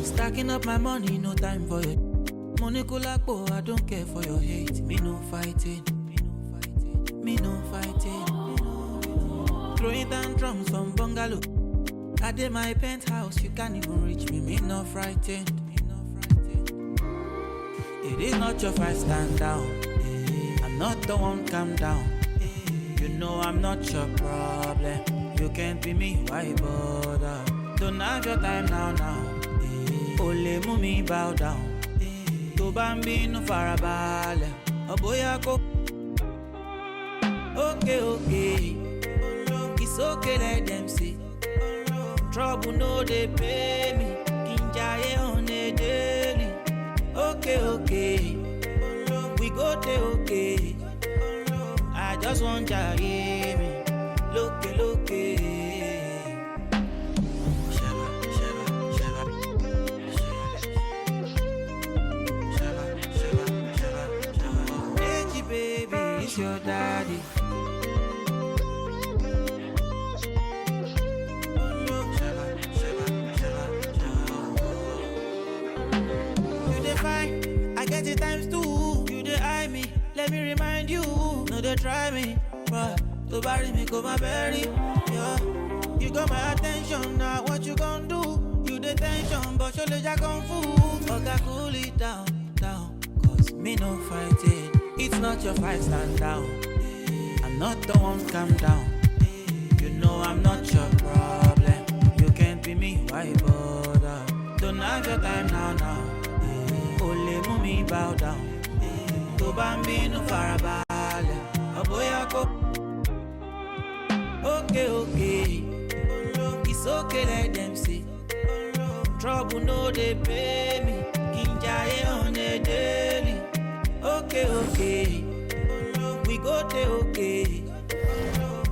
Stacking up my money, no time for it. Money kulakpo, I don't care for your hate. Me no fighting, me no fighting. Throwing tantrums from bungalow. I did my penthouse, you can't even reach me. Me no frightened. It is not your fight, stand down. I'm not the one, calm down. You know I'm not your problem. You can't be me, why bother? Don't have your time now. Ole mumi bow down. To bambi no farabale. Oboya ko. Okay. It's okay, let them see. Trouble no they pay me. Kinjaye on a daily. Okay. We go there, okay. I just want ya hear me. Look. Your daddy. You define, I get it times two. You dey eye me, let me remind you. No, they try me, but to bury me, go my berry. Yeah, you got my attention now. What you gonna do? You the tension, but your legs are kung fu. Okay, cool it down, cause me no fighting. It's not your fight, stand down. I'm not the one, calm down. You know I'm not your problem. You can't be me, why bother? Don't have your time now. Ole mumi bow down. To bambi no farabale. Oboya ko. Okay. It's okay, let them see. Trouble no they pay me. Kinjaye on a daily. Okay. We go there, okay.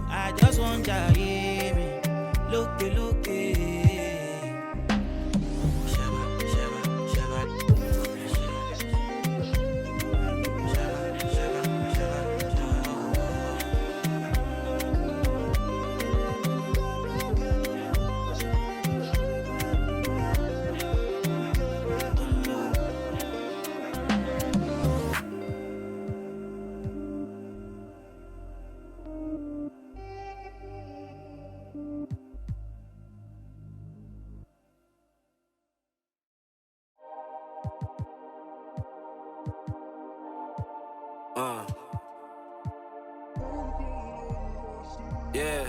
I just want ya hear me. Look. Yeah.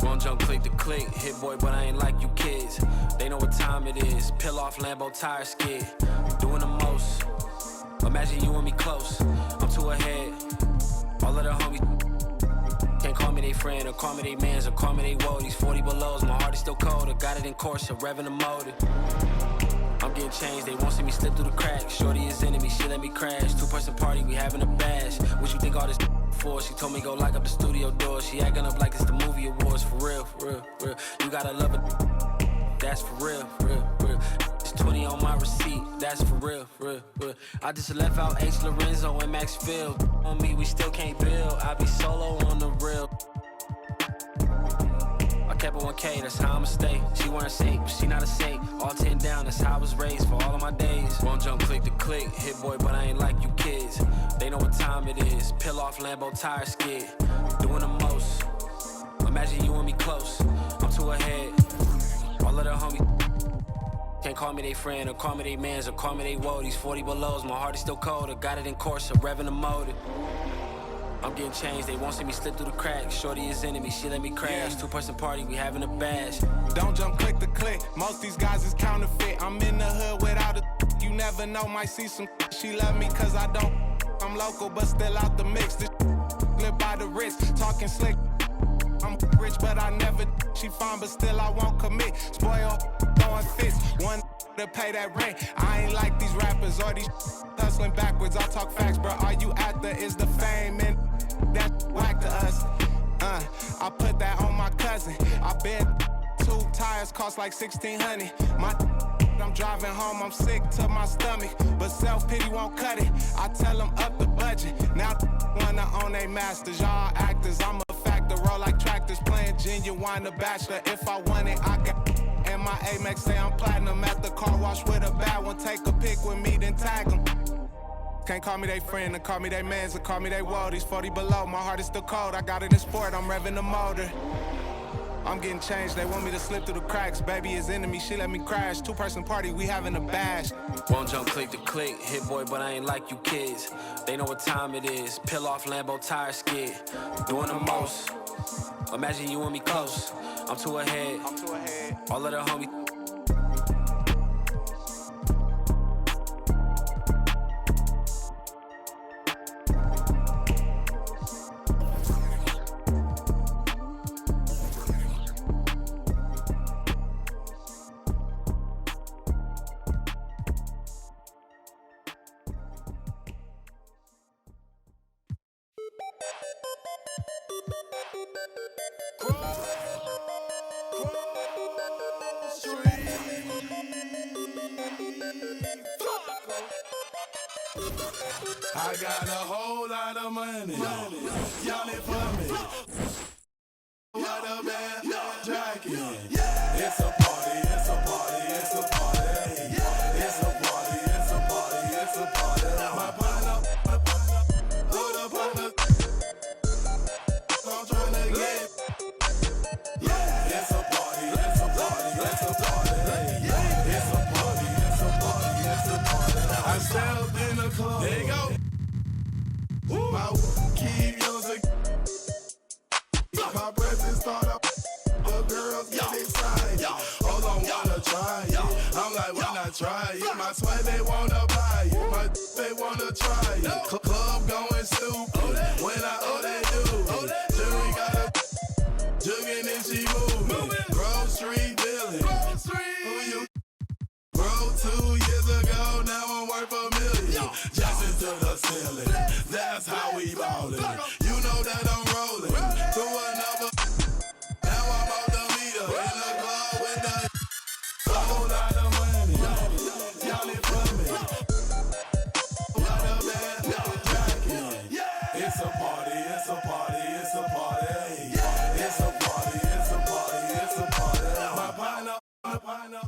Won't jump click to click, hit boy, but I ain't like you kids. They know what time it is. Peel off Lambo tire skid. Doing the most. Imagine you and me close. I'm too ahead. All of the homies can't call me they friend or call me they mans or call me they woadies. 40 belows, my heart is still cold. I got it in course, revving the motor. I'm getting changed, they won't see me slip through the cracks. Shorty is enemy, she let me crash. 2-person party, we having a bash. What you think all this for? She told me go lock up the studio door. She acting up like it's the movie awards. For real. You gotta love it. That's for real. It's 20 on my receipt. That's for real. I just left out H. Lorenzo and Max Field. On me, we still can't build. I be solo on the real. Kept it 1K, that's how I'ma stay. She wearing safe, she not a saint. All 10 down, that's how I was raised for all of my days. Won't jump click to click, hit boy, but I ain't like you kids. They know what time it is. Peel off Lambo tire skid. Doing the most. Imagine you and me close. I'm too ahead. All of the homies can't call me they friend or call me they mans or call me they woadies. 40 belows, my heart is still cold. I got it in course, revving the motor. I'm getting changed, they won't see me slip through the cracks. Shorty is enemy, she let me crash. 2-person party, we having a bash. Don't jump click to click, most these guys is counterfeit. I'm in the hood without a you never know, might see some. She love me cause I don't. I'm local but still out the mix. This live by the wrist, talking slick. I'm rich but I never. She fine but still I won't commit. Spoil, throwing fits. One to pay that rent. I ain't like these rappers or these hustling backwards. I talk facts, bro. All you after is the fame, and that's whack to us. I put that on my cousin. I bet 2 tires cost like $1,600. I'm driving home, I'm sick to my stomach, but self-pity won't cut it. I tell them up the budget. Now wanna own they masters. Y'all actors, I'm a factor. Roll like tractors, playing Genuine the Bachelor. If I want it, I got. And my Amex say I'm platinum at the car wash with a bad one. Take a pic with me, then tag them. Can't call me they friend, or call me they mans, or call me they worldies. 40 below, my heart is still cold. I got it in sport, I'm revving the motor. I'm getting changed, they want me to slip through the cracks. Baby is enemy, she let me crash. 2-person party, we having a bash. Won't jump click to click, hit boy, but I ain't like you kids. They know what time it is, peel off Lambo tire skid. Doing the most, imagine you and me close. I'm too ahead, all of the homies. I got a whole lot of money. Y'all it for me. What a bad jacket. It's a party, it's a party, it's a party. It's a party, it's a party, it's a party. My partner, load up on the. I'm trying to get. It's a party, it's a party, it's a party. It's a party, it's a party, it's a party. I stepped in the club. There you go. My keep music. My breath is start up. The girls get excited. Hold on, wanna try it. I'm like, why not try it? My sweat, they wanna buy it. My they wanna try it. Club going stupid. When they do. Jury got a jugging and she moving. Grocery billing. Who you? Bro, 2 years ago, now I'm worth $1 million. Just into the ceiling. That's how we ballin'. You know that I'm rollin' to another. Now I'm out the meter in the club with the whole lot of money. Y'all it for me. What a bad jacket. It's a party, it's a party, it's a party. It's a party, it's a party, it's a party. My partner,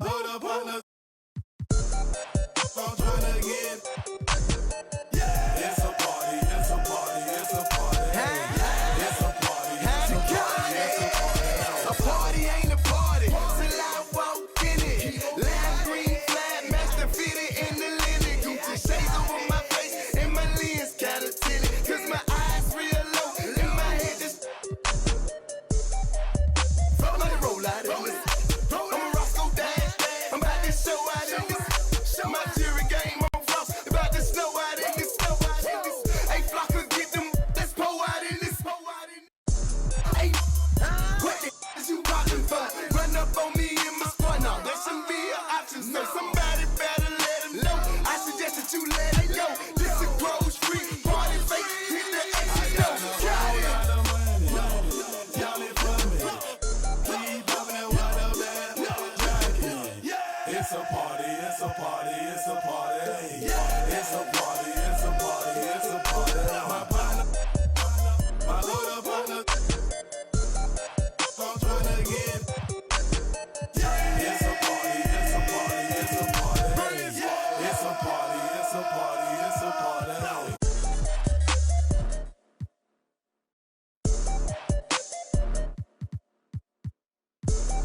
hold up on the. I'm tryna get. It's a party, it's a party, it's a party. It's a party, it's a party, it's a party. A party ain't a party till I walk in it. Lime green flag, master fitted in the linen. Gucci shades over my face and my lens kinda tinted. Cause my eyes real low and my head just. I'm about to roll out in this. I'm a Roscoe Dash. I'm about to show out in this. My jury game on frost. About to snow out in this. Hey, Flocker, get them. Let's pour out in this. Hey, what the is you poppin' for? Run up on me in my spot now. That shouldn't be an option. So somebody better let him know. I suggest that you let it go. This is gross free. Party face. Hit the exit door. Got it. Y'all it for me. Keep poppin' that what up that jacket. It's a party, it's a party, it's a party. It's a party, it's a party, it's a party. My partner, my load up on the. I'm tryna get. It's a party, it's a party, it's a party. It's a party, it's a party, it's a party.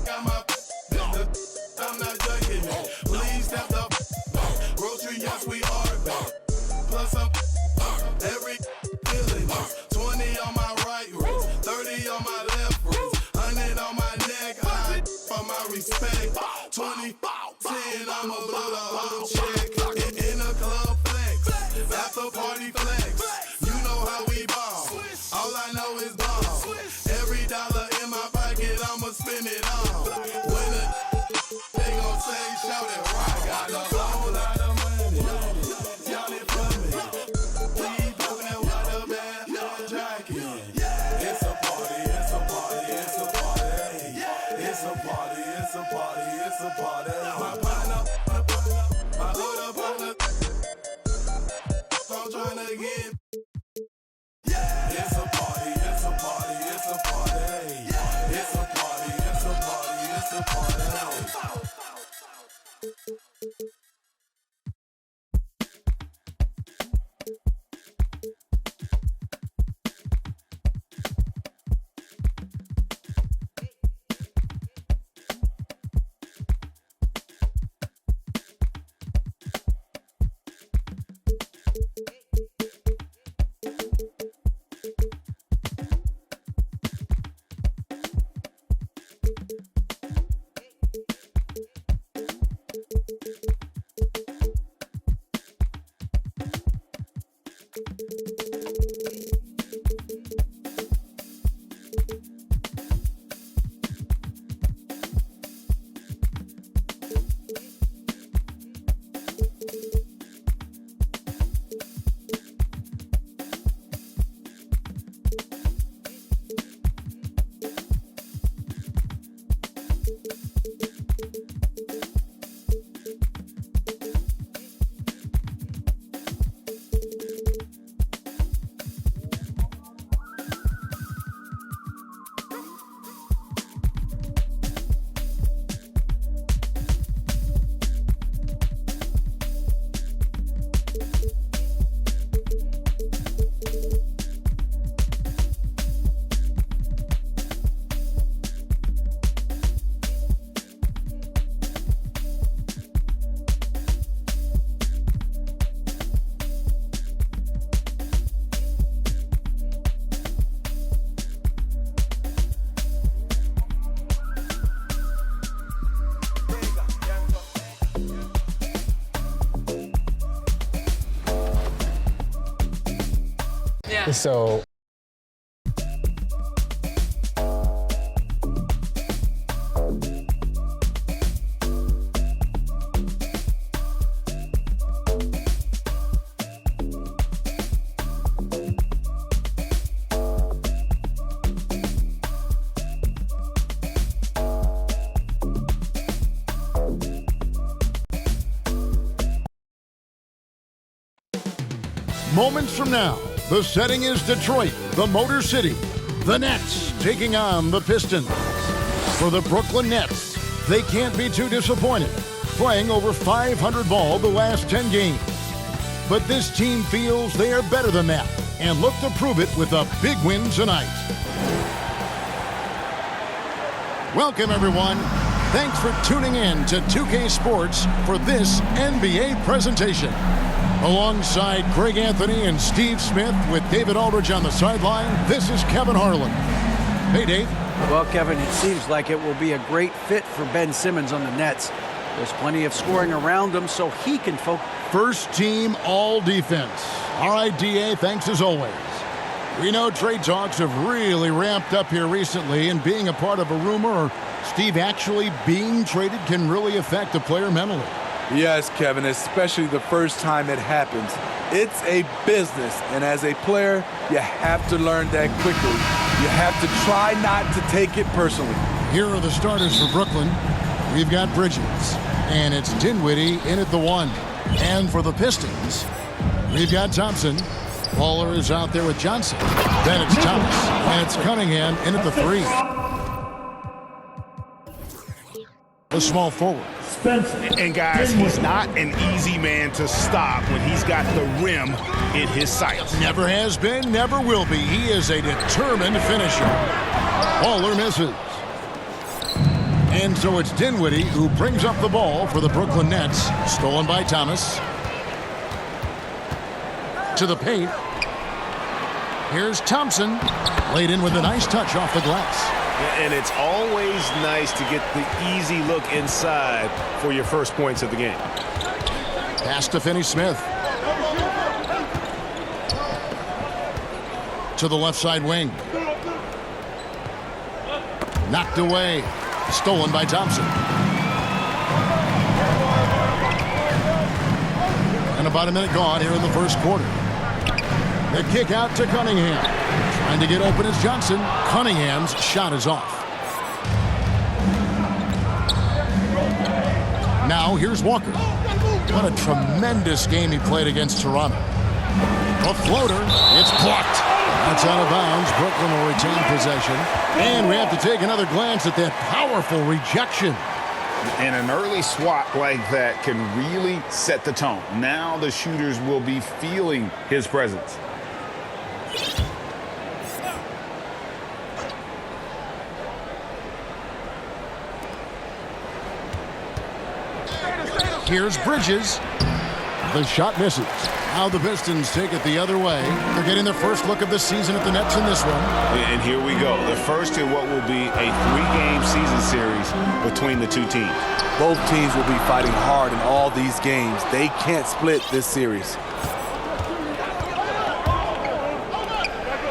Got my. I'm not joking. Please step up. Grocery, yes, we are back. Plus, I'm every feeling. 20 on my right wrist, 30 on my left wrist, 100 on my neck. High for my respect. 20, 10, I'ma blow the whole check. In the club flex, after party flex. You know how we ball. All I know is ball. Every dollar in my pocket, I'ma spend it all. When they gon' say, shout it right. I'm trying to get. Yeah, it's a party, it's a party, it's a party. Yeah, it's a party, it's a party, it's a party. So moments from now, the setting is Detroit, the Motor City. The Nets taking on the Pistons. For the Brooklyn Nets, they can't be too disappointed, playing over 500 ball the last 10 games. But this team feels they are better than that and look to prove it with a big win tonight. Welcome, everyone. Thanks for tuning in to 2K Sports for this NBA presentation. Alongside Greg Anthony and Steve Smith with David Aldridge on the sideline, this is Kevin Harlan. Hey, Dave. Well, Kevin, it seems like it will be a great fit for Ben Simmons on the Nets. There's plenty of scoring around him, so he can focus. First team all defense. All right, DA, thanks as always. We know trade talks have really ramped up here recently, and being a part of a rumor or Steve actually being traded can really affect a player mentally. Yes, Kevin, especially the first time it happens. It's a business, and as a player, you have to learn that quickly. You have to try not to take it personally. Here are the starters for Brooklyn. We've got Bridges, and it's Dinwiddie in at the 1. And for the Pistons, we've got Thompson. Waller is out there with Johnson. Then it's Thomas, and it's Cunningham in at the 3. The small forward. And guys, he's not an easy man to stop when he's got the rim in his sights. Never has been, never will be. He is a determined finisher. Waller misses. And so it's Dinwiddie who brings up the ball for the Brooklyn Nets. Stolen by Thomas. To the paint. Here's Thompson. Laid in with a nice touch off the glass. And it's always nice to get the easy look inside for your first points of the game. Pass to Finney-Smith. To the left side wing. Knocked away. Stolen by Thompson. And about a minute gone here in the first quarter. The kick out to Cunningham. Trying to get open is Johnson. Cunningham's shot is off. Now here's Walker. What a tremendous game he played against Toronto. A floater. It's blocked. That's out of bounds. Brooklyn will retain possession. And we have to take another glance at that powerful rejection. And an early swat like that can really set the tone. Now the shooters will be feeling his presence. Here's Bridges. The shot misses. Now the Pistons take it the other way. They're getting their first look of the season at the Nets in this one. And here we go. The first in what will be a 3-game season series between the two teams. Both teams will be fighting hard in all these games. They can't split this series.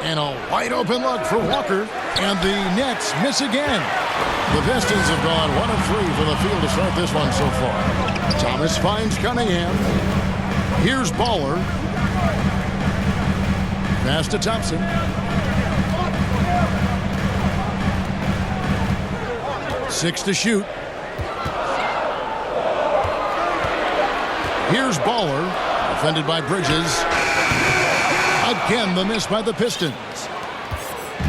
And a wide open look for Walker. And the Nets miss again. The Pistons have gone 1 of 3 from the field to start this one so far. Thomas finds Cunningham. Here's Baller. Pass to Thompson. Six to shoot. Here's Baller. Defended by Bridges. Again, the miss by the Pistons.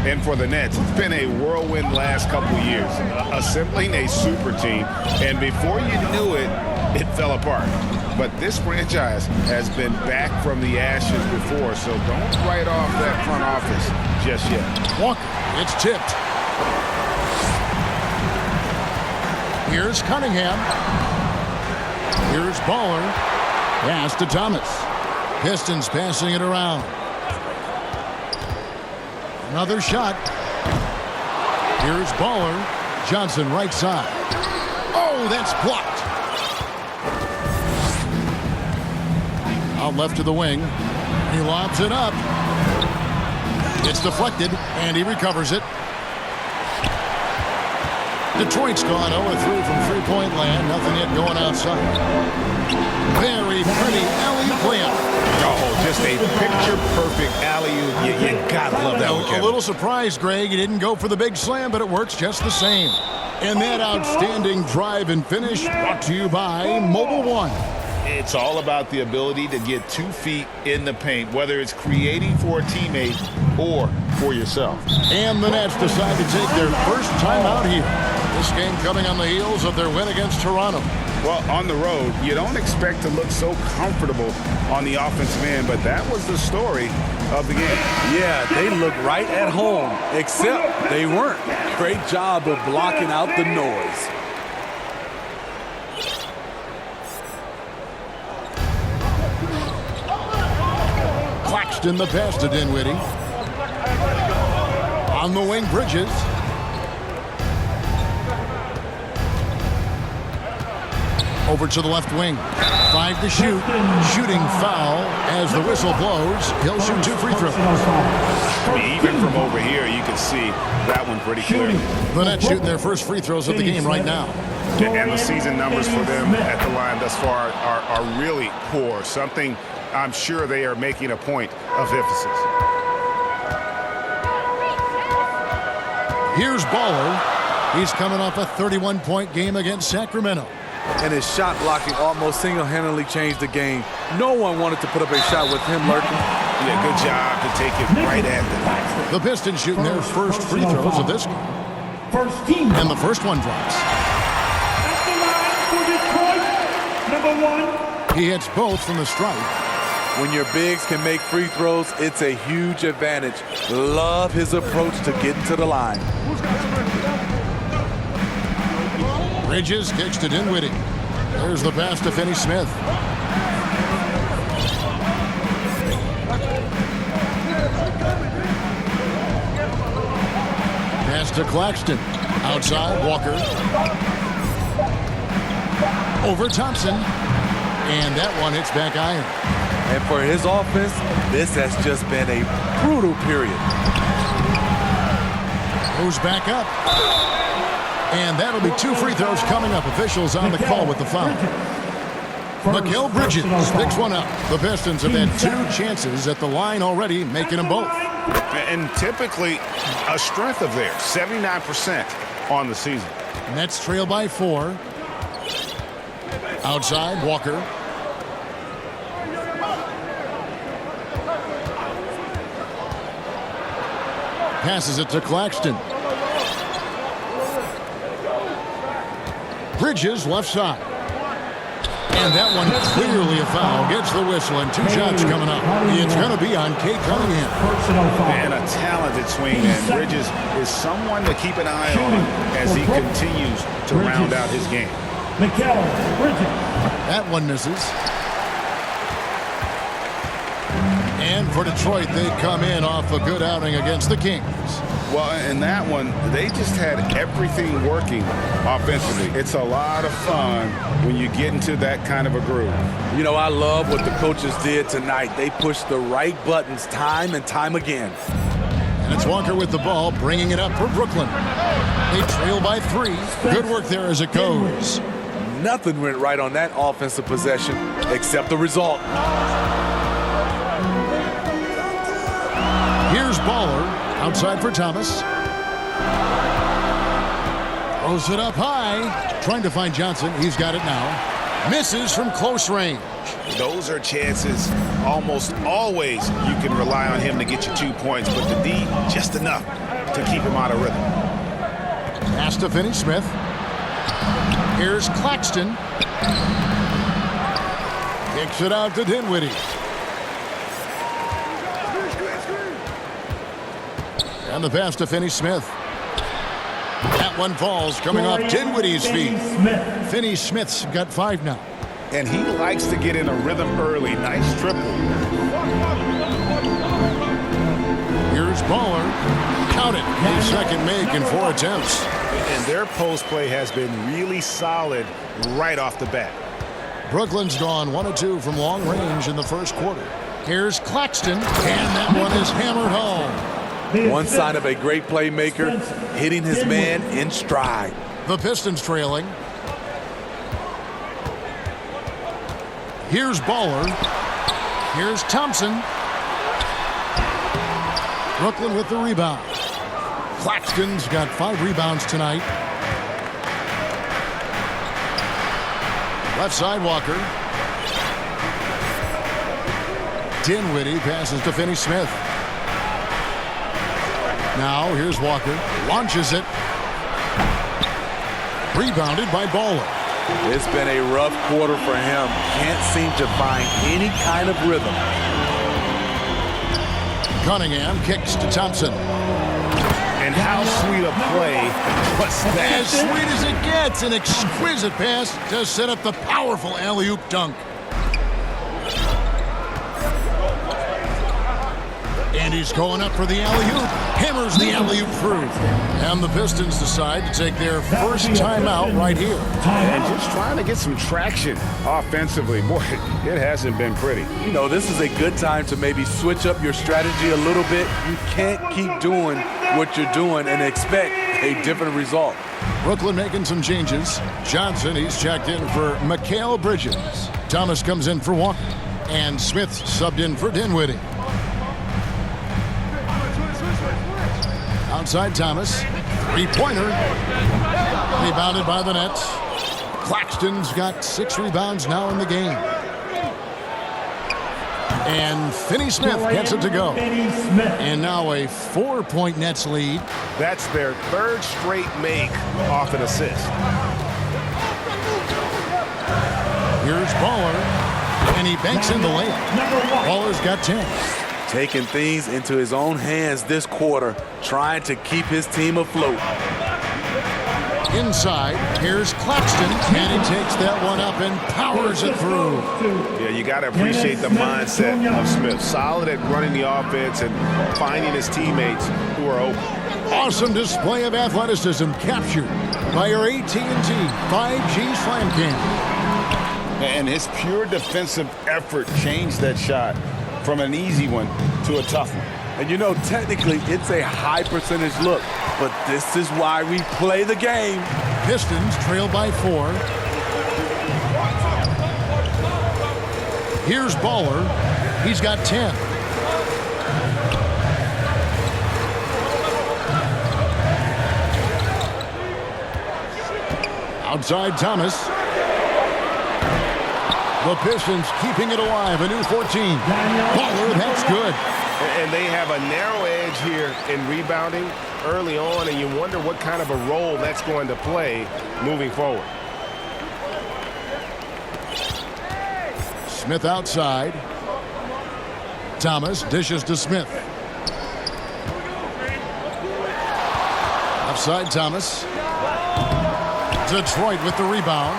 And for the Nets, it's been a whirlwind last couple of years. Assembling a super team, and before you knew it, it fell apart. But this franchise has been back from the ashes before, so don't write off that front office just yet. Walker, it's tipped. Here's Cunningham. Here's Baller. Pass to Thomas. Pistons passing it around. Another shot. Here's Baller. Johnson right side. Oh, that's blocked. Out left to the wing. He lobs it up. It's deflected, and he recovers it. Detroit's gone 0-3 from three-point land. Nothing yet going outside. Very pretty alley-oop layup. Oh, just a picture-perfect alley-oop. You gotta love that one, Kevin. A little surprised, Greg. He didn't go for the big slam, but it works just the same. And that outstanding drive and finish brought to you by Mobile One. It's all about the ability to get 2 feet in the paint, whether it's creating for a teammate or for yourself. And the Nets decide to take their first time out here. This game coming on the heels of their win against Toronto. Well, on the road, you don't expect to look so comfortable on the offensive end, but that was the story of the game. Yeah, they looked right at home, except they weren't. Great job of blocking out the noise. Claxton the pass to Dinwiddie. On the wing, Bridges. Over to the left wing. 5 to shoot. Shooting foul as the whistle blows. He'll shoot 2 free throws. I mean, even from over here, you can see that one pretty clear. The Nets shooting their first free throws of the game right now. And the season numbers for them at the line thus far are really poor. Something I'm sure they are making a point of emphasis. Here's Baller. He's coming off a 31-point game against Sacramento. And his shot blocking almost single-handedly changed the game. No one wanted to put up a shot with him lurking. Yeah, good job to take it right at the line. The Pistons shooting their first free throws of this game. First team. And the first one drops. At the line for Detroit, number 1. He hits both from the stripe. When your bigs can make free throws, it's a huge advantage. Love his approach to getting to the line. Bridges kicks to Dinwiddie. There's the pass to Finney-Smith. Pass to Claxton. Outside, Walker. Over Thompson. And that one hits back iron. And for his offense, this has just been a brutal period. Goes back up. And that'll be 2 free throws coming up. Officials on the call with the foul. Mikal Bridges picks one up. The Pistons have had 2 chances at the line already, making them both. And typically a strength of theirs, 79% on the season. Nets trail by 4. Outside, Walker. Passes it to Claxton. Bridges left side. And that one clearly a foul. Gets the whistle and 2 shots coming up. It's going to be on Kate Cunningham. And a talented swingman. Bridges is someone to keep an eye on as he continues to round out his game. That one misses. And for Detroit, they come in off a good outing against the Kings. Well, in that one, they just had everything working offensively. It's a lot of fun when you get into that kind of a groove. You know, I love what the coaches did tonight. They pushed the right buttons time and time again. And it's Walker with the ball, bringing it up for Brooklyn. They trail by 3. Good work there as it goes. Nothing went right on that offensive possession except the result. Here's Baller, outside for Thomas. Throws it up high, trying to find Johnson. He's got it now. Misses from close range. Those are chances almost always you can rely on him to get you 2 points, but the D, just enough to keep him out of rhythm. Pass to Finney-Smith. Here's Claxton. Kicks it out to Dinwiddie. And the pass to Finney-Smith. That one falls, coming off Dinwiddie's feet. Finney-Smith's got 5 now. And he likes to get in a rhythm early. Nice triple. Here's Baller. Count it. His second make in 4 attempts. And their post play has been really solid right off the bat. Brooklyn's gone 1 of 2 from long range in the first quarter. Here's Claxton. And that one is hammered home. One sign of a great playmaker, hitting his man in stride. The Pistons trailing. Here's Baller. Here's Thompson. Brooklyn with the rebound. Claxton's got 5 rebounds tonight. Left side, Walker. Dinwiddie passes to Finney-Smith. Now, here's Walker. Launches it. Rebounded by Baller. It's been a rough quarter for him. Can't seem to find any kind of rhythm. Cunningham kicks to Thompson. And how sweet a play was that? As sweet as it gets. An exquisite pass to set up the powerful alley-oop dunk. And he's going up for the alley-oop. Hammers the alley-oop through. And the Pistons decide to take their first timeout right here. And just trying to get some traction offensively. Boy, it hasn't been pretty. You know, this is a good time to maybe switch up your strategy a little bit. You can't keep doing what you're doing and expect a different result. Brooklyn making some changes. Johnson, he's checked in for Mikal Bridges. Thomas comes in for Walker. And Smith subbed in for Dinwiddie. Outside Thomas. 3-pointer. Rebounded by the Nets. Claxton's got 6 rebounds now in the game. And Finney-Smith gets it to go. And now a 4-point Nets lead. That's their 3rd straight make off an assist. Here's Baller. And he banks in the layup. Baller's got 10. Taking things into his own hands this quarter, trying to keep his team afloat. Inside, here's Claxton, and he takes that one up and powers it through. Yeah, you got to appreciate the mindset of Smith. Solid at running the offense and finding his teammates who are open. Awesome display of athleticism captured by our AT&T 5G Slam Cam. And his pure defensive effort changed that shot from an easy one to a tough one. And you know, technically, it's a high percentage look, but this is why we play the game. Pistons trail by 4. Here's Baller. He's got 10. Outside Thomas. The Pistons keeping it alive. A new 14. Baller, that's good. And they have a narrow edge here in rebounding early on, and you wonder what kind of a role that's going to play moving forward. Smith outside. Thomas dishes to Smith. Offside Thomas. Detroit with the rebound.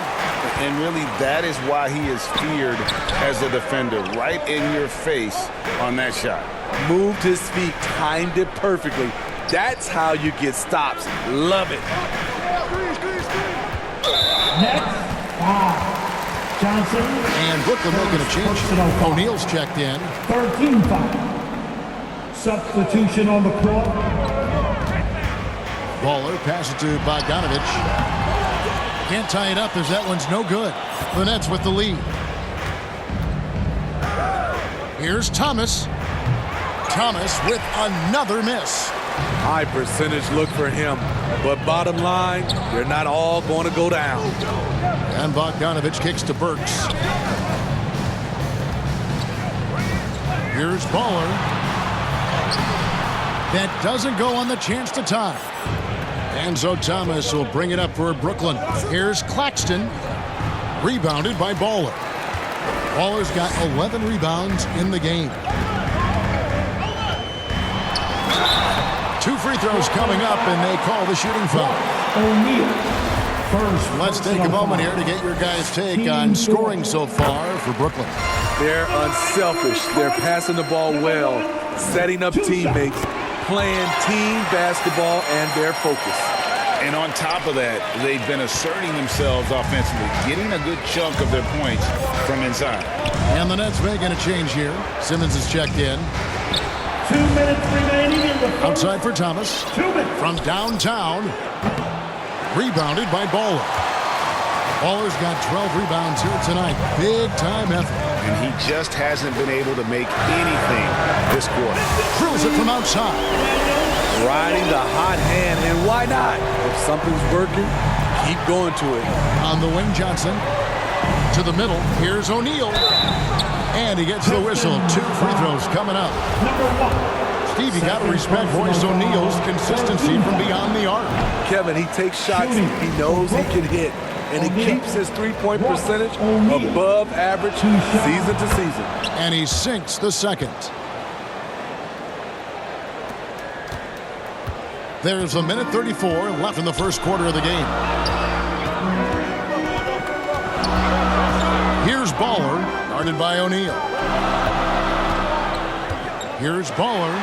And really, that is why he is feared as a defender, right in your face on that shot. Moved his feet, timed it perfectly. That's how you get stops. Love it. Next, Johnson. And Brooklyn making a change. O'Neal's checked in. 13 foul. Substitution on the court. Baller passes it to Bogdanovich. Can't tie it up as that one's no good. The Nets with the lead. Here's Thomas. Thomas with another miss. High percentage look for him. But bottom line, they're not all going to go down. And Bogdanovich kicks to Burks. Here's Baller. That doesn't go on the chance to tie. And so Thomas will bring it up for Brooklyn. Here's Claxton. Rebounded by Baller. Baller's got 11 rebounds in the game. 2 free throws coming up, and they call the shooting foul. O'Neal. First. Let's take a moment here to get your guys' take on scoring so far for Brooklyn. They're unselfish. They're passing the ball well, setting up teammates, playing team basketball, and their focus. And on top of that, they've been asserting themselves offensively, getting a good chunk of their points from inside. And the Nets making a change here. Simmons is checked in. 2 minutes remaining in the first. Outside for Thomas. 2 minutes. From downtown. Rebounded by Baller. Baller's got 12 rebounds here tonight. Big time effort. And he just hasn't been able to make anything this quarter. Throws it from outside. Riding the hot hand, and why not? If something's working, keep going to it. On the wing, Johnson. To the middle. Here's O'Neal. And he gets the whistle. 2 free throws coming up. Steve, you got to respect Royce O'Neal's consistency from beyond the arc. Kevin, he takes shots he knows he can hit, and he keeps his three-point percentage above average season to season. And he sinks the second. There's 1:34 left in the first quarter of the game. Here's Baller, guarded by O'Neal. Here's Baller,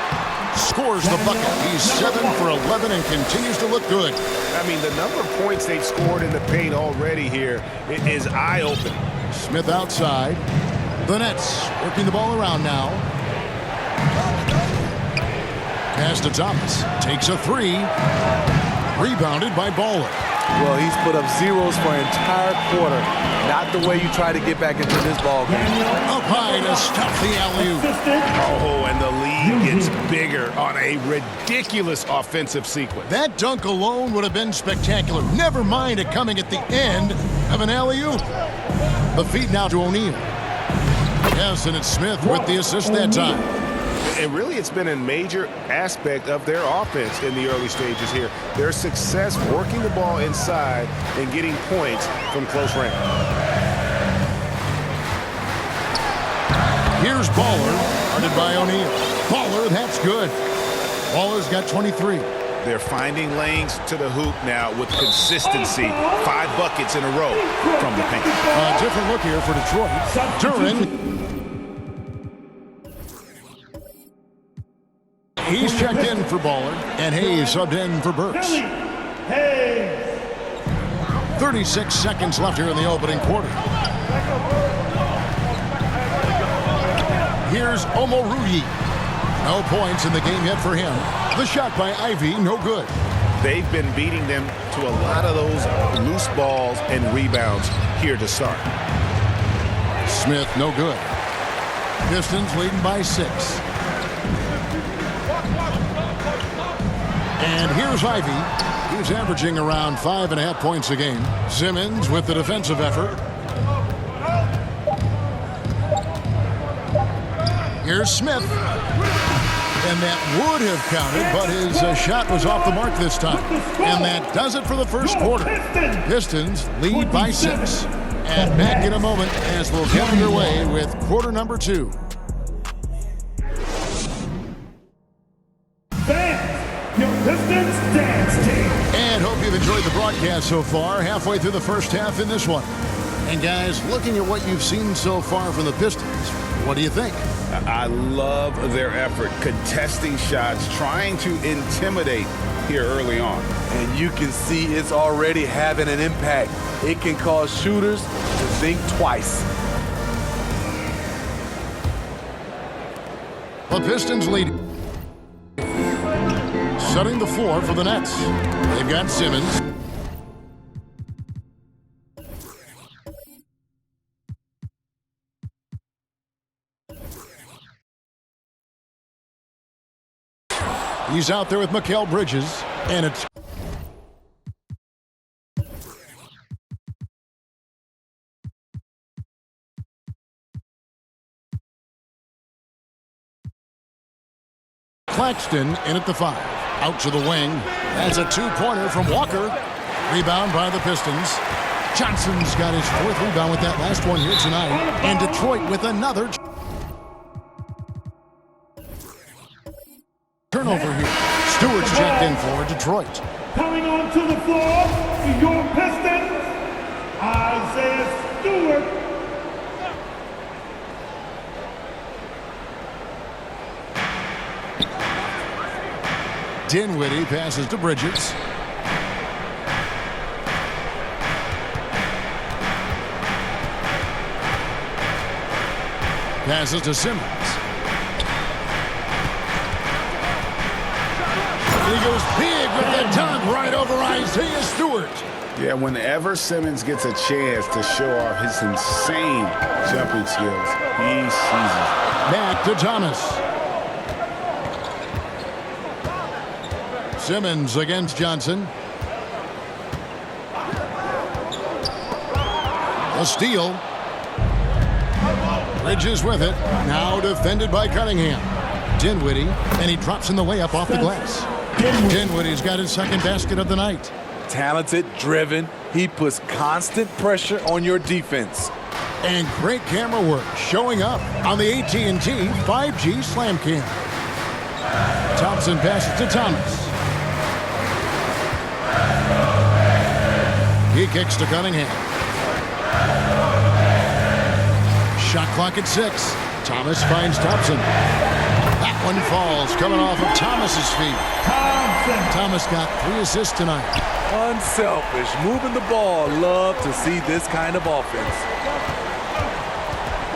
scores the bucket. He's 7 for 11 and continues to look good. I mean, the number of points they've scored in the paint already here is eye-opening. Smith outside. The Nets working the ball around now. Pass to Thomas. Takes a 3. Rebounded by Baller. Well, he's put up zeros for an entire quarter. Not the way you try to get back into this ball game. Up high to stop the alley-oop. Oh, and the lead gets bigger on a ridiculous offensive sequence. That dunk alone would have been spectacular. Never mind it coming at the end of an alley-oop. The feed now to O'Neal. Yes, and it's Smith with the assist that time. And really, it's been a major aspect of their offense in the early stages here. Their success working the ball inside and getting points from close range. Here's Baller, guarded by O'Neal. Baller, that's good. Baller's got 23. They're finding lanes to the hoop now with consistency. 5 buckets in a row from the paint. A different look here for Detroit. Duran. He's checked in for Baller, and Hayes subbed in for Burks. 36 seconds left here in the opening quarter. Here's Omoruyi. No points in the game yet for him. The shot by Ivy, no good. They've been beating them to a lot of those loose balls and rebounds here to start. Smith, no good. Pistons leading by 6. And here's Ivy. He's averaging around 5.5 points a game. Simmons with the defensive effort. Here's Smith. And that would have counted, but his shot was off the mark this time. And that does it for the first quarter. Pistons lead by 6. And back in a moment as we'll get underway with quarter number 2. Fans, your Pistons dance team. And hope you've enjoyed the broadcast so far. Halfway through the first half in this one. And guys, looking at what you've seen so far from the Pistons, what do you think? I love their effort, contesting shots, trying to intimidate here early on. And you can see it's already having an impact. It can cause shooters to think twice. The Pistons lead. Setting the floor for the Nets. They've got Simmons. He's out there with Mikal Bridges, and it's Claxton in at the 5. Out to the wing. That's a 2-pointer from Walker. Rebound by the Pistons. Johnson's got his 4th rebound with that last one here tonight. And Detroit with another turnover here. Stewart's checked in for Detroit. Coming onto the floor for your Pistons, Isaiah Stewart. Dinwiddie passes to Bridges. Passes to Simmons. And he goes big with the dunk right over Isaiah Stewart. Yeah, whenever Simmons gets a chance to show off his insane jumping skills, he seizes. Back to Thomas. Simmons against Johnson. A steal. Bridges with it. Now defended by Cunningham. Dinwiddie, and he drops in the layup off the glass. Dinwiddie's got his 2nd basket of the night. Talented, driven. He puts constant pressure on your defense. And great camera work showing up on the AT&T 5G Slam Cam. Thompson passes to Thomas. He kicks to Cunningham. Shot clock at 6. Thomas finds Thompson. That one falls, coming off of Thomas's feet. Thomas got 3 assists tonight. Unselfish, moving the ball. Love to see this kind of offense.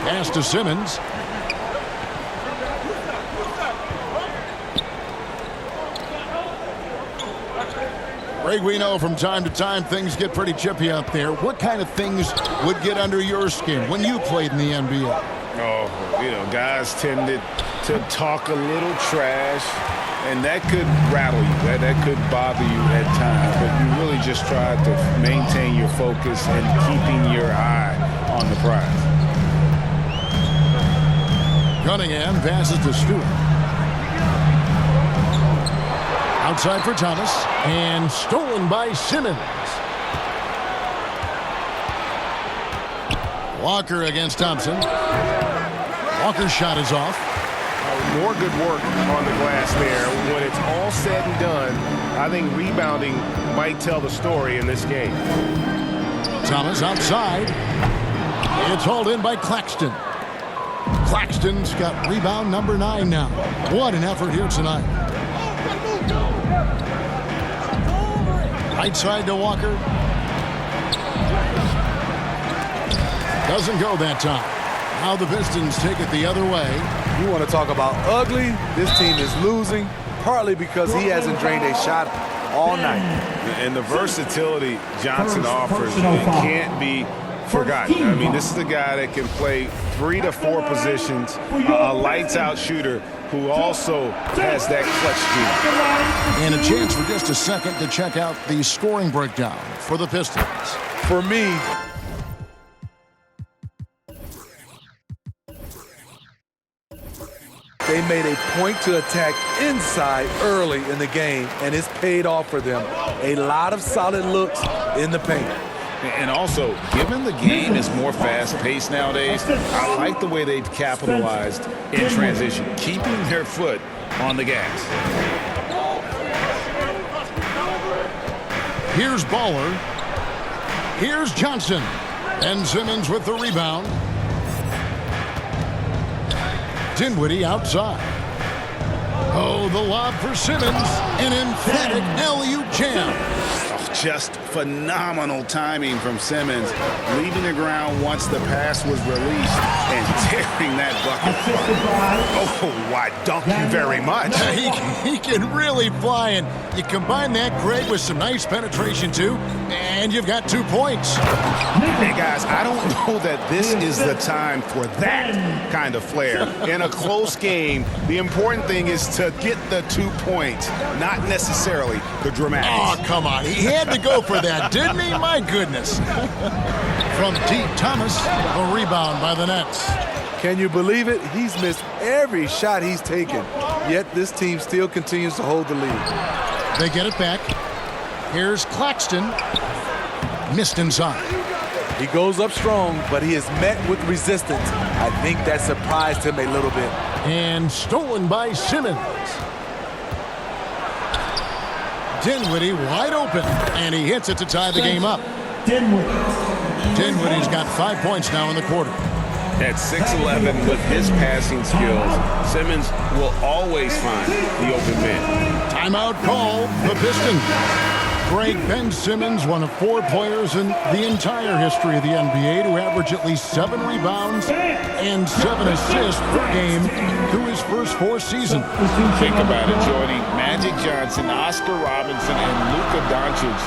Pass to Simmons. Greg, we know from time to time things get pretty chippy out there. What kind of things would get under your skin when you played in the NBA? Oh, guys tended to talk a little trash, and that could rattle you. That could bother you at times, but you really just try to maintain your focus and keeping your eye on the prize. Cunningham passes to Stewart. Outside for Thomas, and stolen by Simmons. Walker against Thompson. Walker's shot is off. More good work on the glass there. When it's all said and done, I think rebounding might tell the story in this game. Thomas outside. It's hauled in by Claxton. Claxton's got rebound number 9 now. What an effort here tonight. Right side to Walker. Doesn't go that time. Now the Pistons take it the other way. You want to talk about ugly? This team is losing, partly because he hasn't drained a shot all night. And the versatility Johnson offers, it can't be forgotten. I mean, this is a guy that can play 3 to 4 positions, a lights-out shooter who also has that clutch speed. And a chance for just a second to check out the scoring breakdown for the Pistons. For me, They made a point to attack inside early in the game, and it's paid off for them. A lot of solid looks in the paint. And also, given the game is more fast-paced nowadays, I like the way they've capitalized in transition, keeping their foot on the gas. Here's Baller. Here's Johnson. And Simmons with the rebound. Dinwiddie outside. Oh, the lob for Simmons. An emphatic alley-oop jam. Just phenomenal timing from Simmons, leaving the ground once the pass was released and tearing that bucket apart. Oh, why, thank you very much. He can really fly, and you combine that, Greg, with some nice penetration, too, and you've got 2 points. Hey, guys, I don't know that this is the time for that kind of flair. In a close game, the important thing is to get the 2 points, not necessarily the dramatics. Oh, come on. He had to go for that, didn't he? My goodness. From deep, Thomas, a rebound by the Nets. Can you believe it? He's missed every shot he's taken, yet this team still continues to hold the lead. They get it back. Here's Claxton. Missed inside. He goes up strong, but he is met with resistance. I think that surprised him a little bit. And stolen by Simmons. Dinwiddie wide open, and he hits it to tie the game up. Dinwiddie's got 5 points now in the quarter. At 6'11", with his passing skills, Simmons will always find the open man. Timeout call, the Pistons. Greg, Ben Simmons, one of 4 players in the entire history of the NBA to average at least 7 rebounds and 7 assists per game through his first 4 seasons. Think about it, Jordy. Magic Johnson, Oscar Robinson, and Luka Doncic.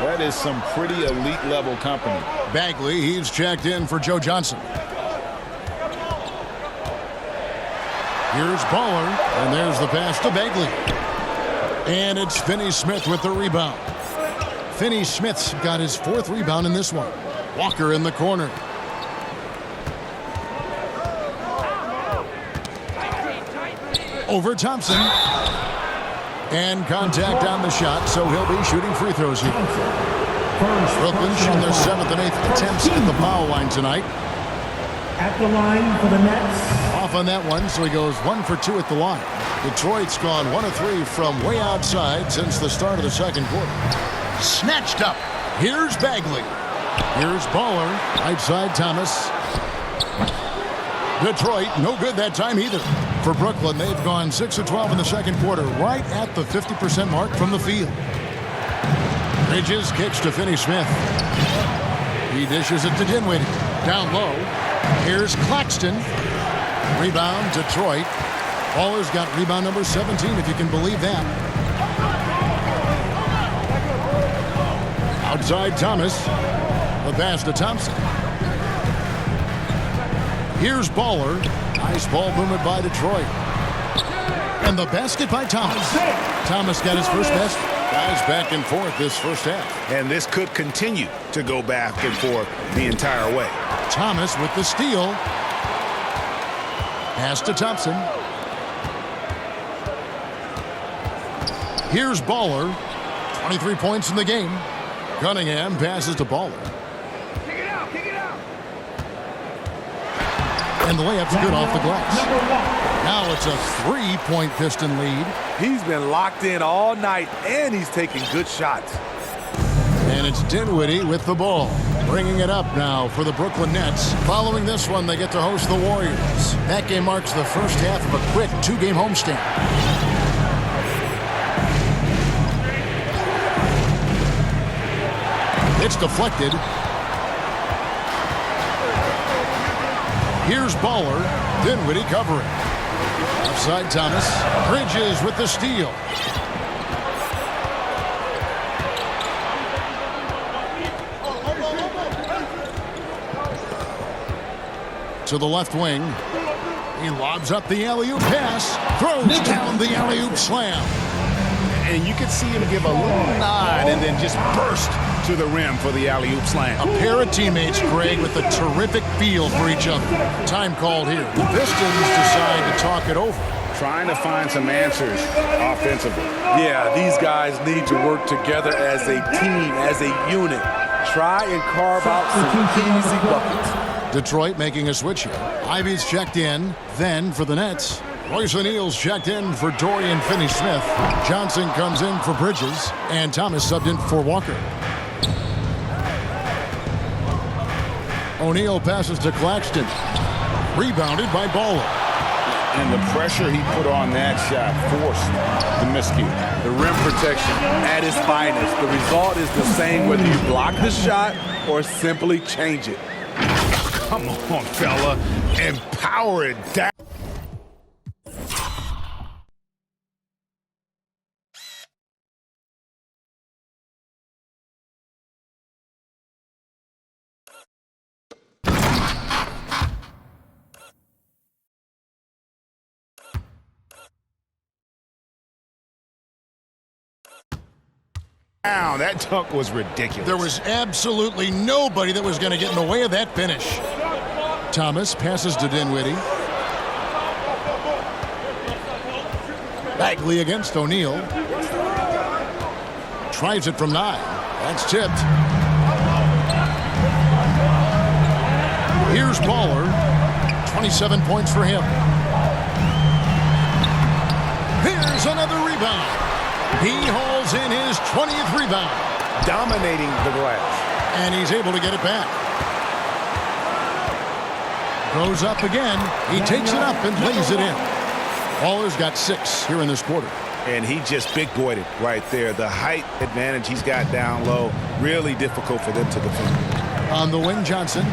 That is some pretty elite-level company. Bagley, he's checked in for Joe Johnson. Here's Baller, and there's the pass to Bagley. And it's Finney-Smith with the rebound. Finney-Smith's got his 4th rebound in this one. Walker in the corner. Over Thompson. And contact on the shot, so he'll be shooting free throws here. Brooklyn shooting their 7th and 8th attempts at the foul line tonight. At the line for the Nets. Off on that one, so he goes 1 for 2 at the line. Detroit's gone 1 of 3 from way outside since the start of the second quarter. Snatched up. Here's Bagley. Here's Baller. Right side, Thomas. Detroit, no good that time either. For Brooklyn, they've gone 6 of 12 in the second quarter, right at the 50% mark from the field. Bridges kicks to Finney-Smith. He dishes it to Dinwiddie. Down low. Here's Claxton. Rebound, Detroit. Baller's got rebound number 17, if you can believe that. Outside Thomas. The pass to Thompson. Here's Baller. Nice ball movement by Detroit. And the basket by Thomas. Thomas got his first basket. Guys back and forth this first half. And this could continue to go back and forth the entire way. Thomas with the steal. Pass to Thompson. Here's Baller. 23 points in the game. Cunningham passes to Baller. Kick it out, kick it out. And the layup's good off the glass. Now it's a 3-point Piston lead. He's been locked in all night, and he's taking good shots. And it's Dinwiddie with the ball. Bringing it up now for the Brooklyn Nets. Following this one, they get to host the Warriors. That game marks the first half of a quick 2-game homestand. It's deflected. Here's Baller. Dinwiddie covering. Offside Thomas. Bridges with the steal. To the left wing. He lobs up the alley-oop pass. Throws down the alley-oop slam. And you can see him give a little nod and then just burst to the rim for the alley-oop slam. A pair of teammates, Greg, with a terrific feel for each other. Time called here. The Pistons decide to talk it over. trying to find some answers offensively. Yeah, these guys need to work together as a team, as a unit. Try and carve out some easy buckets. Detroit making a switch here. Ivy's checked in. Then for the Nets, Royce O'Neal's checked in for Dorian Finney-Smith. Johnson comes in for Bridges. And Thomas subbed in for Walker. O'Neal passes to Claxton. Rebounded by Baller. And the pressure he put on that shot forced the miscue. The rim protection at its finest. The result is the same whether you block the shot or simply change it. Come on, fella. And power it down. That dunk was ridiculous. There was absolutely nobody that was going to get in the way of that finish. Thomas passes to Dinwiddie. Bagley against O'Neal. Tries it from 9. That's tipped. Here's Baller. 27 points for him. Here's another rebound. He hauls in his 20th rebound. Dominating the glass. And he's able to get it back. Goes up again. He takes it up and lays it in. Baller's got 6 here in this quarter. And he just big-boyed it right there. The height advantage he's got down low, really difficult for them to defend. On the wing, Johnson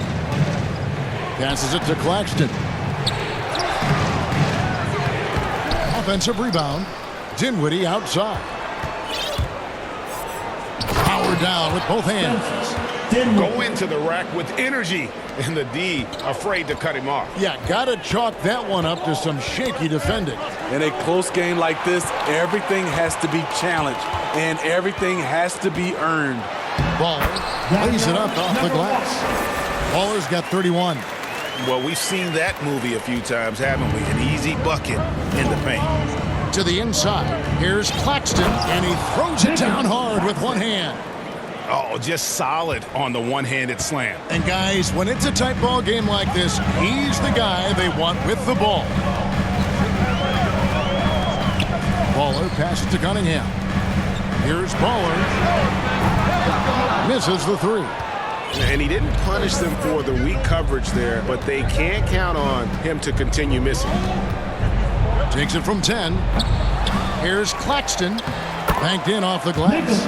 passes it to Claxton. Offensive rebound. Dinwiddie outside. Power down with both hands. Go into the rack with energy, and the D afraid to cut him off. Yeah, gotta chalk that one up to some shaky defending. In a close game like this, everything has to be challenged, and everything has to be earned. Baller lays it up off the glass. Baller's got 31. Well, we've seen that movie a few times, haven't we? An easy bucket in the paint. To the inside. Here's Claxton, and he throws it down hard with one hand. Oh, just solid on the one-handed slam. And guys, when it's a tight ball game like this, he's the guy they want with the ball. Baller passes to Cunningham. Here's Baller. Misses the 3. And he didn't punish them for the weak coverage there, but they can't count on him to continue missing. Takes it from 10. Here's Claxton. Banked in off the glass.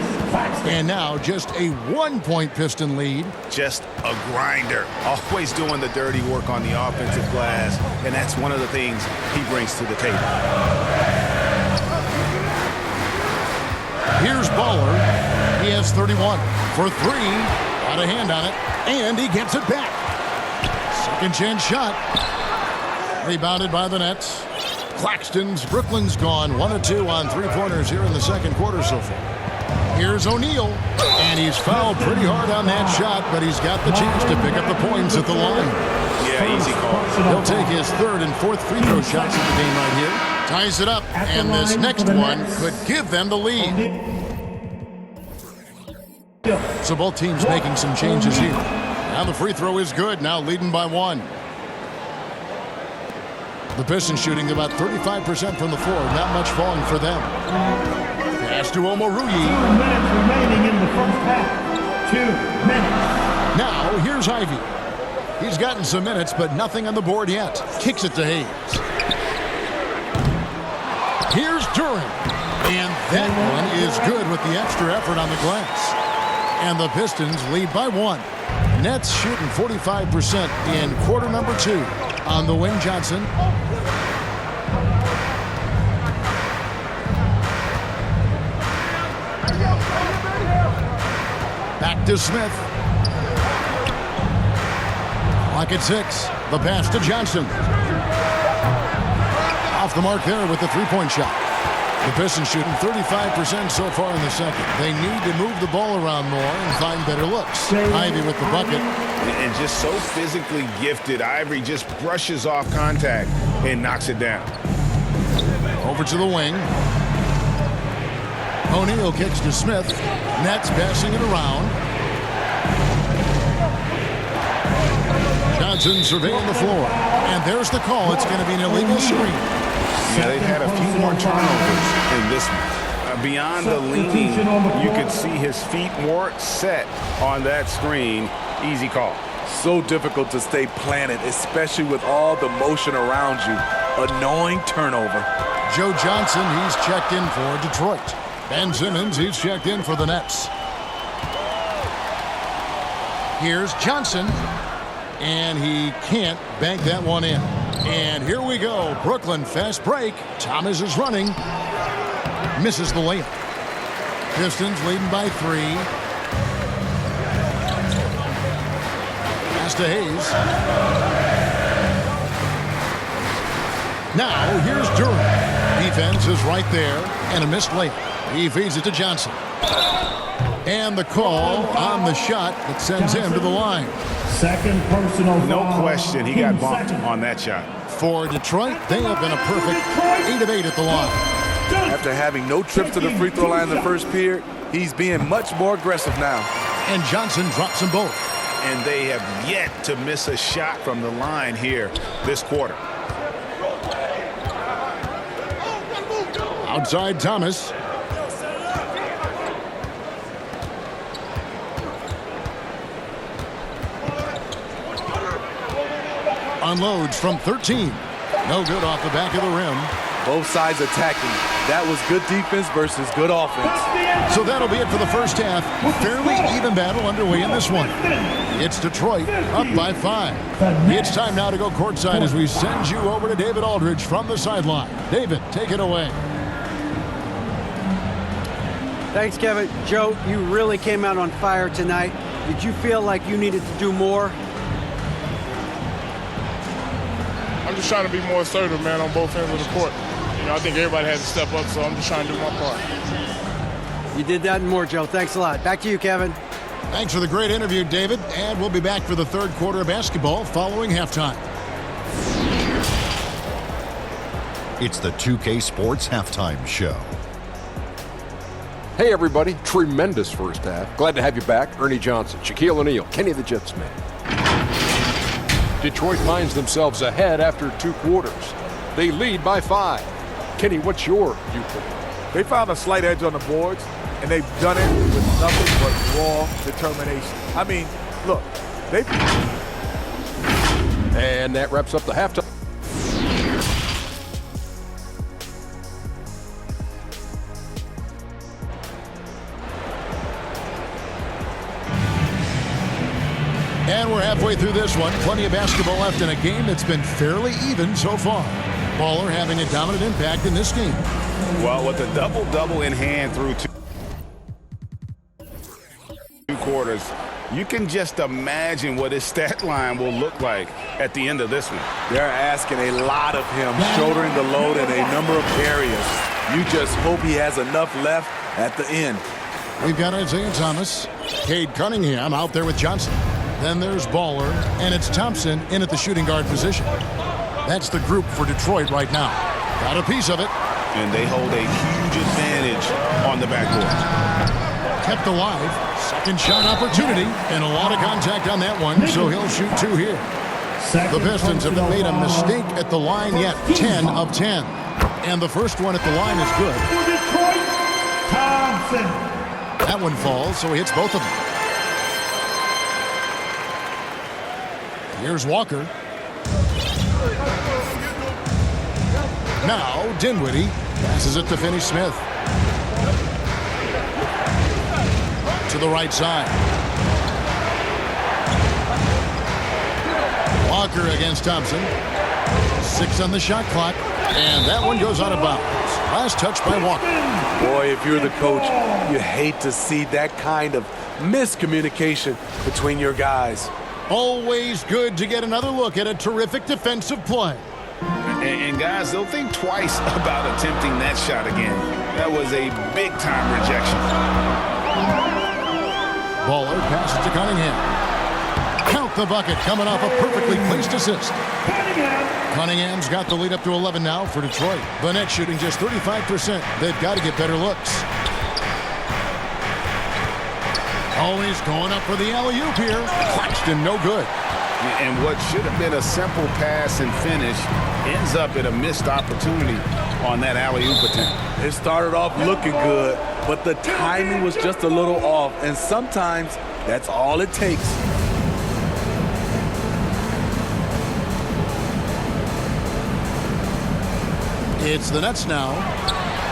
And now just a 1-point Piston lead. Just a grinder. Always doing the dirty work on the offensive glass. And that's one of the things he brings to the table. Here's Baller. He has 31 for 3. Got a hand on it. And he gets it back. Second chance shot. Rebounded by the Nets. Brooklyn's gone 1 of 2 on 3-pointers here in the second quarter so far. Here's O'Neal, and he's fouled pretty hard on that shot, but he's got the chance to pick up the points at the line. Yeah, easy call. He'll take his 3rd and 4th free throw shots of the game right here. Ties it up, and this next one could give them the lead. So both teams making some changes here. Now the free throw is good, now leading by 1. The Pistons shooting about 35% from the floor. Not much falling for them. Pass to Omoruyi. 2 minutes remaining in the first half. 2 minutes. Now, here's Ivy. He's gotten some minutes, but nothing on the board yet. Kicks it to Hayes. Here's Duran. And that one is good with the extra effort on the glass. And the Pistons lead by 1. Nets shooting 45% in quarter number 2. On the wing, Johnson. Back to Smith. Clock at 6. The pass to Johnson. Off the mark there with the 3-point shot. The Pistons shooting 35% so far in the second. They need to move the ball around more and find better looks. Ivy with the bucket. And just so physically gifted, Ivory just brushes off contact and knocks it down. Over to the wing. O'Neal kicks to Smith. Nets passing it around. Johnson surveying the floor. And there's the call. It's going to be an illegal screen. Yeah, they've had a few more turnovers in this one. Beyond the leaning, you could see his feet more set on that screen. Easy call. So difficult to stay planted, especially with all the motion around you. Annoying turnover. Joe Johnson, he's checked in for Detroit. Ben Simmons, he's checked in for the Nets. Here's Johnson. And he can't bank that one in. And here we go. Brooklyn, fast break. Thomas is running. Misses the layup. Pistons leading by 3. Pass to Hayes. Now, here's Durham. Defense is right there. And a missed layup. He feeds it to Johnson. And the call on the shot that sends him to the line. Second personal foul. No question, he got bumped on that shot. For Detroit, they have been a perfect 8 of 8 at the line. After having no trips to the free throw line in the first period, he's being much more aggressive now. And Johnson drops them both. And they have yet to miss a shot from the line here this quarter. Outside Thomas. Unloads from 13. No good off the back of the rim. Both sides attacking. That was good defense versus good offense. So that'll be it for the first half. Fairly even battle underway in this one. It's Detroit up by 5. It's time now to go courtside as we send you over to David Aldridge from the sideline. David, take it away. Thanks, Kevin. Joe, you really came out on fire tonight. Did you feel like you needed to do more? I'm just trying to be more assertive, man, on both ends of the court. You know, I think everybody has to step up, so I'm just trying to do my part. You did that and more, Joe. Thanks a lot. Back to you, Kevin. Thanks for the great interview, David. And we'll be back for the third quarter of basketball following halftime. It's the 2K Sports Halftime Show. Hey, everybody. Tremendous first half. Glad to have you back. Ernie Johnson, Shaquille O'Neal, Kenny the Jet Smith. Detroit finds themselves ahead after 2 quarters. They lead by 5. Kenny, what's your viewpoint? They found a slight edge on the boards, and they've done it with nothing but raw determination. I mean, look, And that wraps up the halftime. And we're halfway through this one. Plenty of basketball left in a game that's been fairly even so far. Baller having a dominant impact in this game. Well, with a double-double in hand through 2 quarters, you can just imagine what his stat line will look like at the end of this one. They're asking a lot of him, shouldering the load in a number of areas. You just hope he has enough left at the end. We've got Isaiah Thomas, Cade Cunningham out there with Johnson. Then there's Baller, and it's Thompson in at the shooting guard position. That's the group for Detroit right now. Got a piece of it. And they hold a huge advantage on the backboard. Kept alive. Second shot opportunity. And a lot of contact on that one, so he'll shoot 2 here. The Pistons have not made a mistake at the line yet. 10 of 10. And the first one at the line is good. Thompson. That one falls, so he hits both of them. Here's Walker. Now Dinwiddie passes it to Finney-Smith. To the right side. Walker against Thompson. 6 on the shot clock. And that one goes out of bounds. Last touch by Walker. Boy, if you're the coach, you hate to see that kind of miscommunication between your guys. Always good to get another look at a terrific defensive play. And guys, they'll think twice about attempting that shot again. That was a big-time rejection. Baller passes to Cunningham. Count the bucket, coming off a perfectly placed assist. Cunningham's got the lead up to 11 now for Detroit. The Nets shooting just 35%. They've got to get better looks. Always going up for the alley-oop here. Claxton, no good. And what should have been a simple pass and finish ends up at a missed opportunity on that alley-oop attempt. It started off looking good, but the timing was just a little off, and sometimes that's all it takes. It's the Nets now.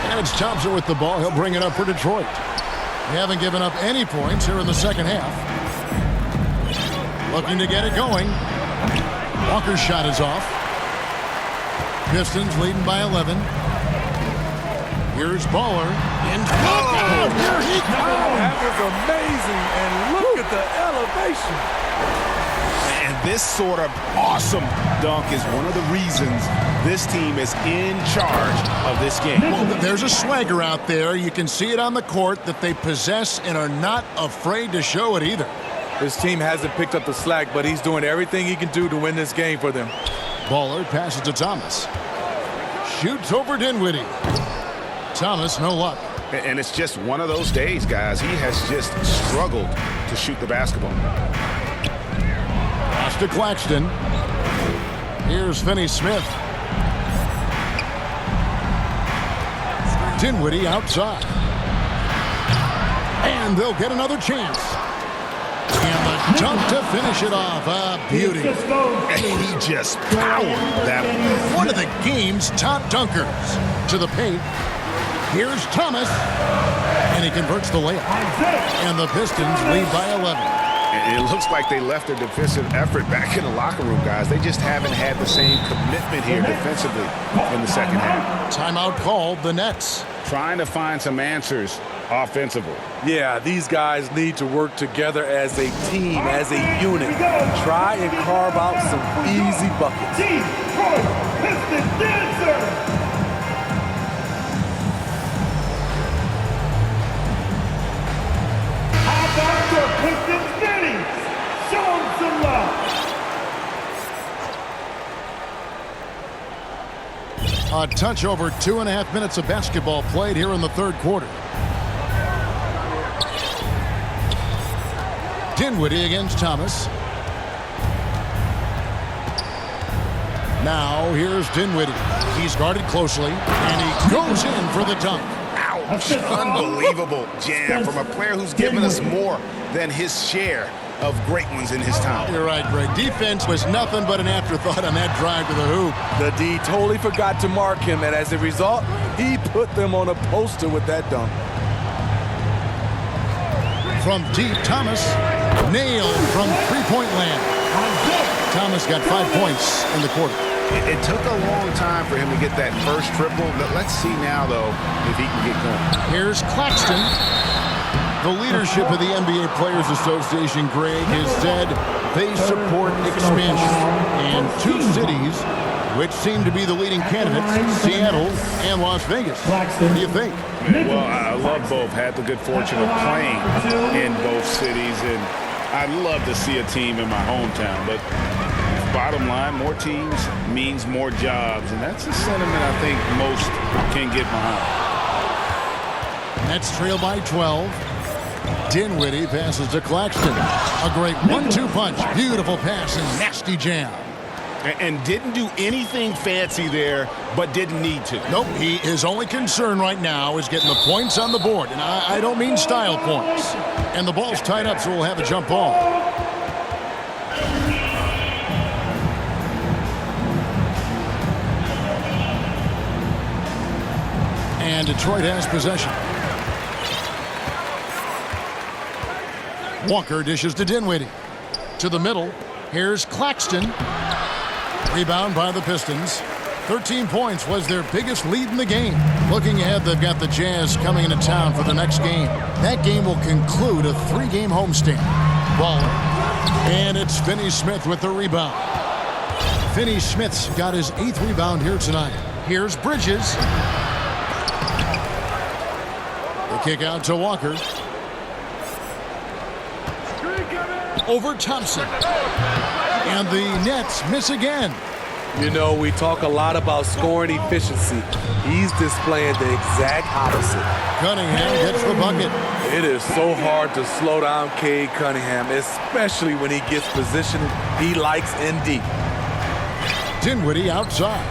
And it's Thompson with the ball. He'll bring it up for Detroit. They haven't given up any points here in the second half. Looking to get it going. Walker's shot is off. Pistons leading by 11. Here's Baller. Oh, here he comes! That was amazing, and look at the elevation. And this sort of awesome dunk is one of the reasons this team is in charge of this game. Well, there's a swagger out there. You can see it on the court that they possess and are not afraid to show it either. His team hasn't picked up the slack, but he's doing everything he can do to win this game for them. Baller passes to Thomas. Shoots over Dinwiddie. Thomas, no luck. And it's just one of those days, guys. He has just struggled to shoot the basketball. Pass to Claxton. Here's Finney-Smith. Dinwiddie outside. And they'll get another chance. And the dunk to finish it off. A beauty. And he just powered that one of the game's top dunkers. To the paint. Here's Thomas. And he converts the layup. And the Pistons lead by 11. And it looks like they left their defensive effort back in the locker room, guys. They just haven't had the same commitment here defensively in the second half. Timeout called, the Nets. Trying to find some answers offensively. Yeah, these guys need to work together as a team, as a unit. Try and carve out some easy buckets. Detroit Pistons dancer. How about your Pistons goodies? Show them some love. A touch over 2.5 minutes of basketball played here in the third quarter. Dinwiddie against Thomas. Now here's Dinwiddie. He's guarded closely, and he goes in for the dunk. Ouch! Unbelievable jam from a player who's given us more than his share of great ones in his time. You're right, Greg. Defense was nothing but an afterthought on that drive to the hoop. The D totally forgot to mark him, and as a result, he put them on a poster with that dunk. From deep, Thomas nailed from three-point land. Thomas got 5 points in the quarter. It took a long time for him to get that first triple. Let's see now, though, if he can get going. Here's Claxton. The leadership of the NBA Players Association, Greg, has said they support expansion. And two cities, which seem to be the leading candidates, Seattle and Las Vegas. What do you think? Well, I love both. Had the good fortune of playing in both cities, and I'd love to see a team in my hometown. But bottom line, more teams means more jobs, and that's a sentiment I think most can get behind. Nets trail by 12. Dinwiddie passes to Claxton. A great 1-2 punch. Beautiful pass and nasty jam. And didn't do anything fancy there, but didn't need to. Nope, his only concern right now is getting the points on the board. And I don't mean style points. And the ball's tied up, so we'll have a jump ball. And Detroit has possession. Walker dishes to Dinwiddie. To the middle. Here's Claxton. Rebound by the Pistons. 13 points was their biggest lead in the game. Looking ahead, they've got the Jazz coming into town for the next game. That game will conclude a 3-game homestand. Baller. And it's Finney-Smith with the rebound. Finney-Smith's got his 8th rebound here tonight. Here's Bridges. The kick out to Walker. over Thompson. And the Nets miss again. You know, we talk a lot about scoring efficiency. He's displaying the exact opposite. Cunningham gets the bucket. It is so hard to slow down Cade Cunningham, especially when he gets positioned he likes in deep. Dinwiddie outside.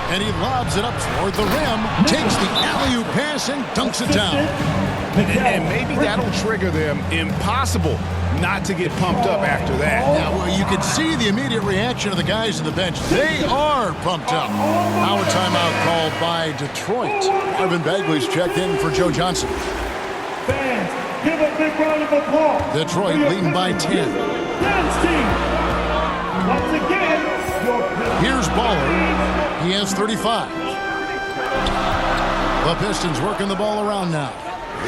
And he lobs it up toward the rim, takes the alley-oop pass and dunks it down. And maybe that'll trigger them. Impossible not to get pumped up after that. Yeah, well, you can see the immediate reaction of the guys on the bench. They are pumped up. Now a timeout called by Detroit. Marvin Bagley's checked in for Joe Johnson. Fans, give a big round of applause. Detroit leading by 10. Dance team. Once again, here's Baller. He has 35. The Pistons working the ball around now.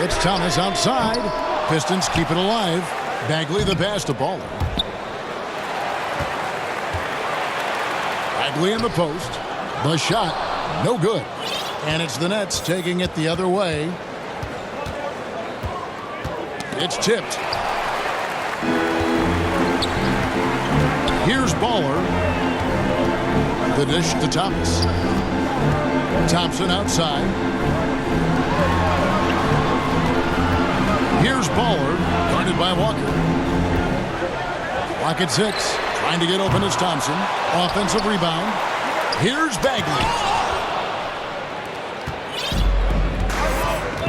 It's Thomas outside. Pistons keep it alive. Bagley the pass to Baller. Bagley in the post. The shot, no good. And it's the Nets taking it the other way. It's tipped. Here's Baller. The dish to Thomas. Thompson outside. Here's Baller, guarded by Walker. Clock at 6. Trying to get open is Thompson. Offensive rebound. Here's Bagley.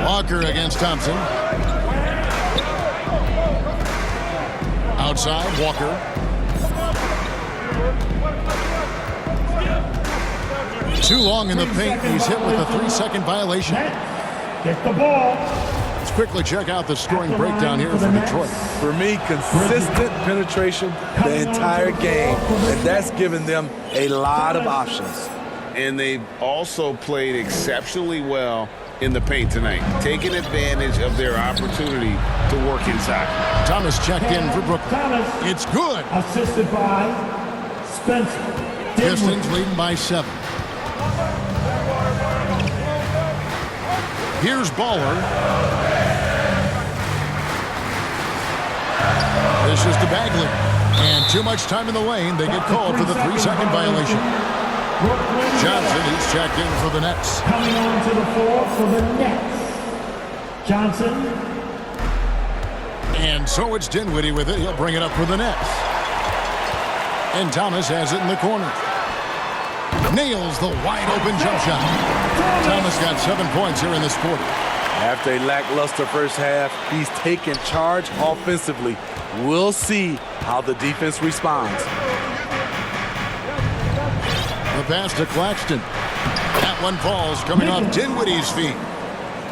Walker against Thompson. Outside, Walker. Too long in the paint. He's hit with a 3-second violation. get the ball. Let's quickly check out the scoring breakdown here for Detroit. For me, consistent penetration the entire game, and that's given them a lot of options. And they've also played exceptionally well in the paint tonight, taking advantage of their opportunity to work inside. Thomas checked in for Brooklyn. It's good. Assisted by Spencer. Pistons leading by 7. Here's Baller. This is to Bagley. And too much time in the lane. They get called for the 3-second violation. Johnson is checked in for the Nets. Coming on to the floor for the Nets. Johnson. And so it's Dinwiddie with it. He'll bring it up for the Nets. And Thomas has it in the corner. Nails the wide-open jump shot. Thomas got 7 points here in this quarter. After a lackluster first half, he's taken charge offensively. We'll see how the defense responds. The pass to Claxton. That one falls coming off Dinwiddie's feet.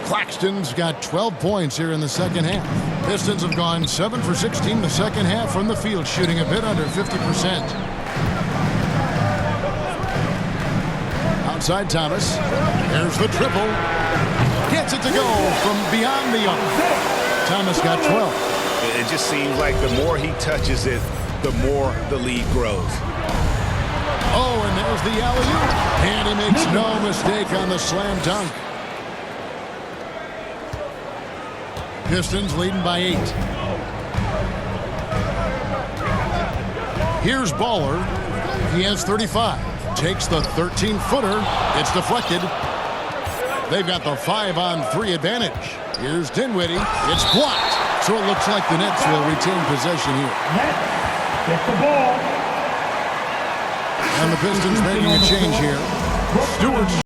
Claxton's got 12 points here in the second half. Pistons have gone 7 for 16 the second half from the field, shooting a bit under 50%. Outside Thomas. There's the triple. Gets it to go from beyond the arc. Thomas got 12. It just seems like the more he touches it, the more the lead grows. Oh, and there's the alley-oop. And he makes no mistake on the slam dunk. Pistons leading by 8. Here's Baller. He has 35. Takes the 13-footer. It's deflected. They've got the 5-on-3 advantage. Here's Dinwiddie. It's blocked. So it looks like the Nets will retain possession here. Get the ball. And the Pistons making a change here. Stewart's